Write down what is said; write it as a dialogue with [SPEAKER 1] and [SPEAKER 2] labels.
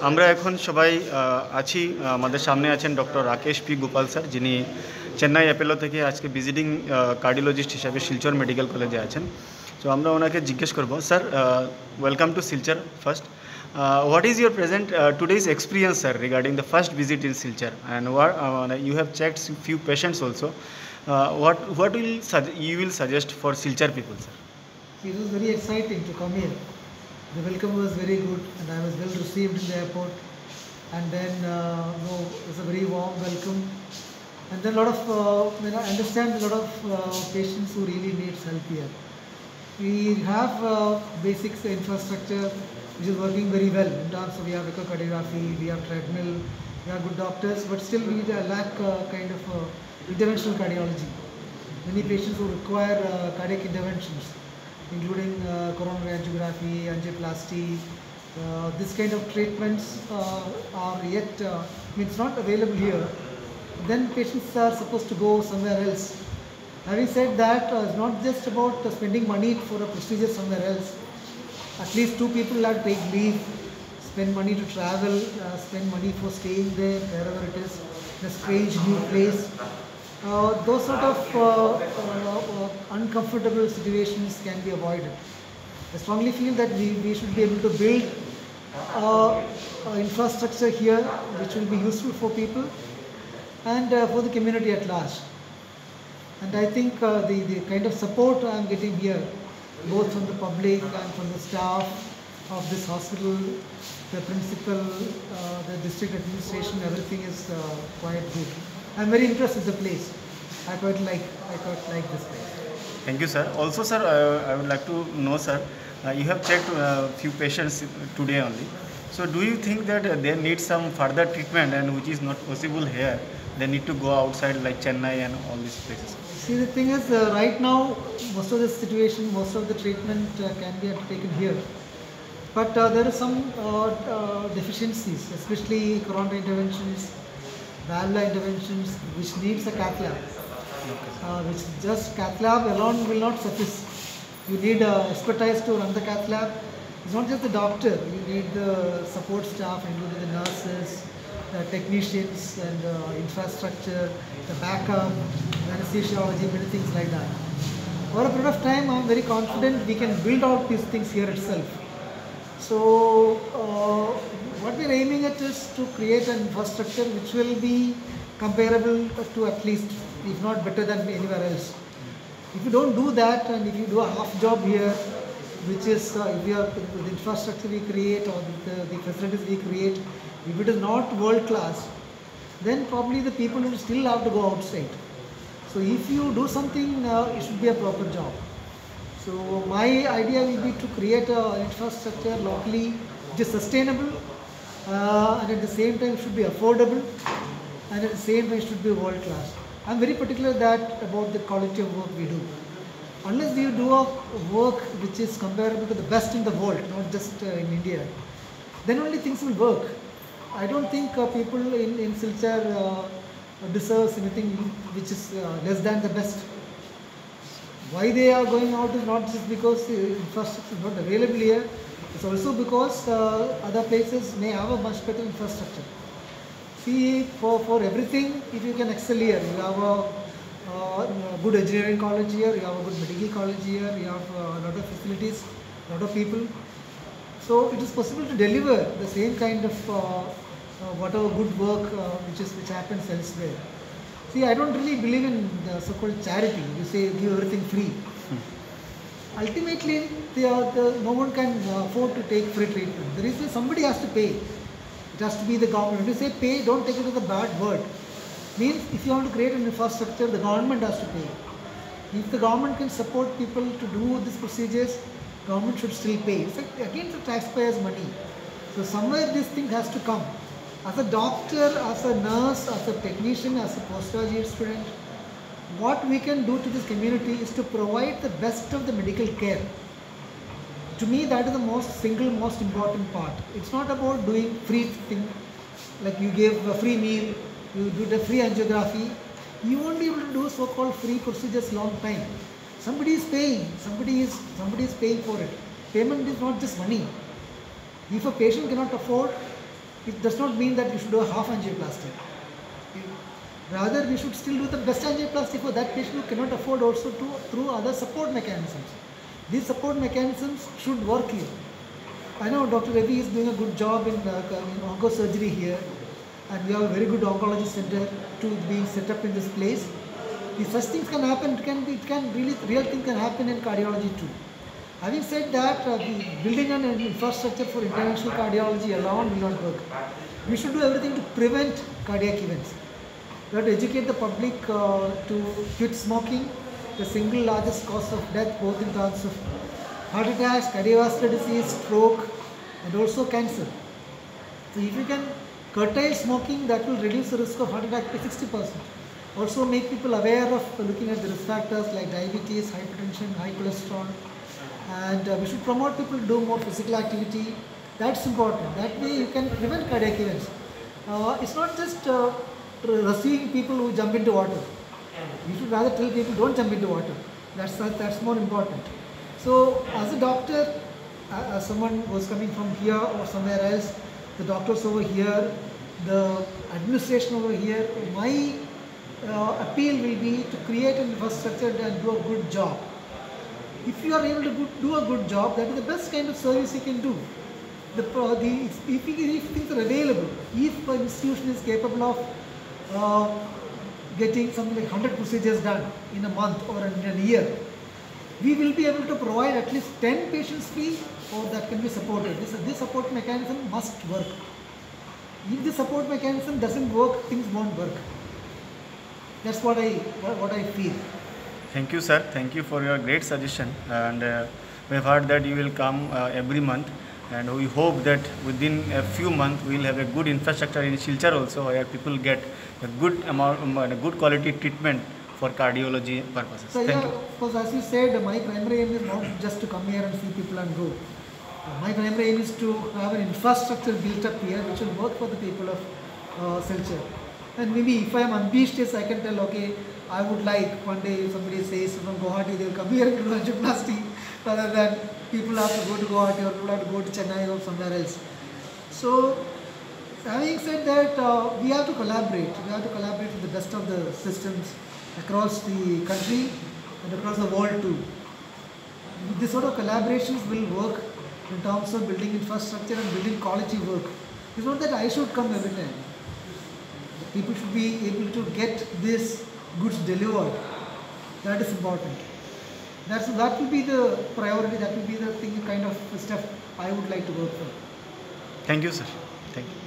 [SPEAKER 1] আমরা এখন সবাই আছি। আমাদের সামনে আছেন doctor Rakesh P Gopal sir, যিনি চেন্নাই অ্যাপেলো থেকে আজকে ভিজিটিং কার্ডিওলজিস্ট হিসাবে শিলচর মেডিকেল কলেজে আছেন। তো আমরা ওনাকে জিজ্ঞেস করব, sir, welcome to Silchar first. What is your present today's experience, sir, regarding the first visit in Silchar, and what you have checked few patients also? What you will suggest for Silchar people, sir?
[SPEAKER 2] It was very exciting to come here. The welcome was very good, and I was well received in the airport. And then, it was a very warm welcome. And then a lot of, I understand a lot of patients who really needs help here. We have basic infrastructure which is working very well. In terms of we have echocardiography, we have treadmill, we have good doctors, but still we lack kind of interventional cardiology. Many patients who require cardiac interventions, including coronary angiography, angioplasty. This kind of treatments are yet, it's not available here. Then patients are supposed to go somewhere else. Having said that, it's not just about spending money for a procedure somewhere else. At least two people have to take leave, spend money to travel, spend money for staying there, wherever it is, in a strange new place. Those sort of uncomfortable situations can be avoided. I strongly feel that we should be able to build infrastructure here which will be useful for people and for the community at large. And I think the kind of support I am getting here, both from the public and from the staff of this hospital, the principal, the district administration, everything is quite good. I am very impressed with the place. I quite like this place.
[SPEAKER 1] Thank you, sir. Also, sir, I would like to know, sir, you have checked few patients today only. So, do you think that they need some further treatment, and which is not possible here? They need to go outside like Chennai and all these places.
[SPEAKER 2] See, the thing is, right now, most of the situation, most of the treatment can be undertaken here. But there are some deficiencies, especially coronary interventions, valvular interventions, which needs a cath lab. Which just cath lab alone will not suffice. You need expertise to run the cath lab. It's not just the doctor. You need the support staff, including the nurses, the technicians, and infrastructure, the backup, anesthesiology, many things like that. Over a period of time, I'm very confident we can build out these things here itself. So, what we're aiming at is to create an infrastructure which will be comparable to at least, if not better than anywhere else. If you don't do that, and if you do a half job here, which is if we are the infrastructure we create or the facilities we create, if it is not world class, then probably the people will still have to go outside. So if you do something, it should be a proper job. So my idea will be to create an infrastructure locally which is sustainable, and at the same time it should be affordable, and at the same time it should be world class. I'm very particular about the quality of work we do. Unless we do a work which is comparable to the best in the world, not just in India, then only things will work. I don't think people in Silchar deserves anything which is less than the best. Why they are going out is not just because the infrastructure is not available here. It's also because other places may have a much better infrastructure. See, for everything, if you can excel here, you have a good engineering college here, you have a good medical college here, you have a lot of facilities, a lot of people. So it is possible to deliver the same kind of whatever good work which happens elsewhere. See, I don't really believe in the so-called charity. You say give everything free. Ultimately, no one can afford to take free treatment. There is somebody has to pay. It has to be the government. When you say pay, don't take it as a bad word. Means if you want to create an infrastructure, the government has to pay. If the government can support people to do these procedures, government should still pay. It's like, again, the taxpayers' money. So somewhere this thing has to come. As a doctor, as a nurse, as a technician, as a postgraduate student, what we can do to this community is to provide the best of the medical care. To me, that is the most important part. It's not about doing free thing, like you gave a free meal, you do the free angiography. You won't be able to do so-called free procedures long time. Somebody is paying. Somebody is paying for it. Payment is not just money. If a patient cannot afford, it does not mean that you should do a half angioplasty. Rather, we should still do the best angioplasty for that patient who cannot afford, also through other support mechanisms. These support mechanisms should work here. I know Dr. Ravi is doing a good job in oncosurgery here, and we have a very good oncology center being set up in this place. If such things can happen, real things can happen in cardiology too. Having said that, building an infrastructure for interventional cardiology alone will not work. We should do everything to prevent cardiac events. We have to educate the public to quit smoking, the single largest cause of death, both in terms of heart attacks, cardiovascular disease, stroke, and also cancer. So if you can curtail smoking, that will reduce the risk of heart attack by 60%. Also make people aware of looking at the risk factors like diabetes, hypertension, high cholesterol, and we should promote people to do more physical activity. That's important. That way you can prevent cardiac events. It's not just rescuing people who jump into water. You should rather tell people don't jump into water. That's more important. So as a doctor, as someone who is coming from here or somewhere else, the doctors over here, the administration over here, my appeal will be to create an infrastructure and do a good job. If you are able to do a good job, that is the best kind of service you can do. If things are available, if an institution is capable of getting something like 100 procedures done in a month or in a year, we will be able to provide at least 10 patients free, or that can be supported. This support mechanism must work. If the support mechanism doesn't work, things won't work. That's what I feel.
[SPEAKER 1] Thank you, sir. Thank you for your great suggestion. And we have heard that you will come every month, and we hope that within a few months we will have a good infrastructure in Silchar also, where people get a good amount, a good quality treatment for cardiology purposes.
[SPEAKER 2] So
[SPEAKER 1] Thank
[SPEAKER 2] yeah,
[SPEAKER 1] you.
[SPEAKER 2] of course, as you said, my primary aim is not just to come here and see people and go. My primary aim is to have an infrastructure built up here which will work for the people of Silchar. And maybe if I am ambitious, I can tell, okay, I would like one day if somebody says from Guwahati they will come here and do angioplasty, rather than people have to go to Guwahati or people have to go to Chennai or somewhere else. So having said that, we have to collaborate. We have to collaborate with the best of the systems across the country and across the world too. This sort of collaborations will work in terms of building infrastructure and building quality work. It's not that I should come every time. People should be able to get this goods delivered. That is important. That will be the priority. That will be the thing, kind of stuff I would like to work for.
[SPEAKER 1] Thank you, sir. Thank you.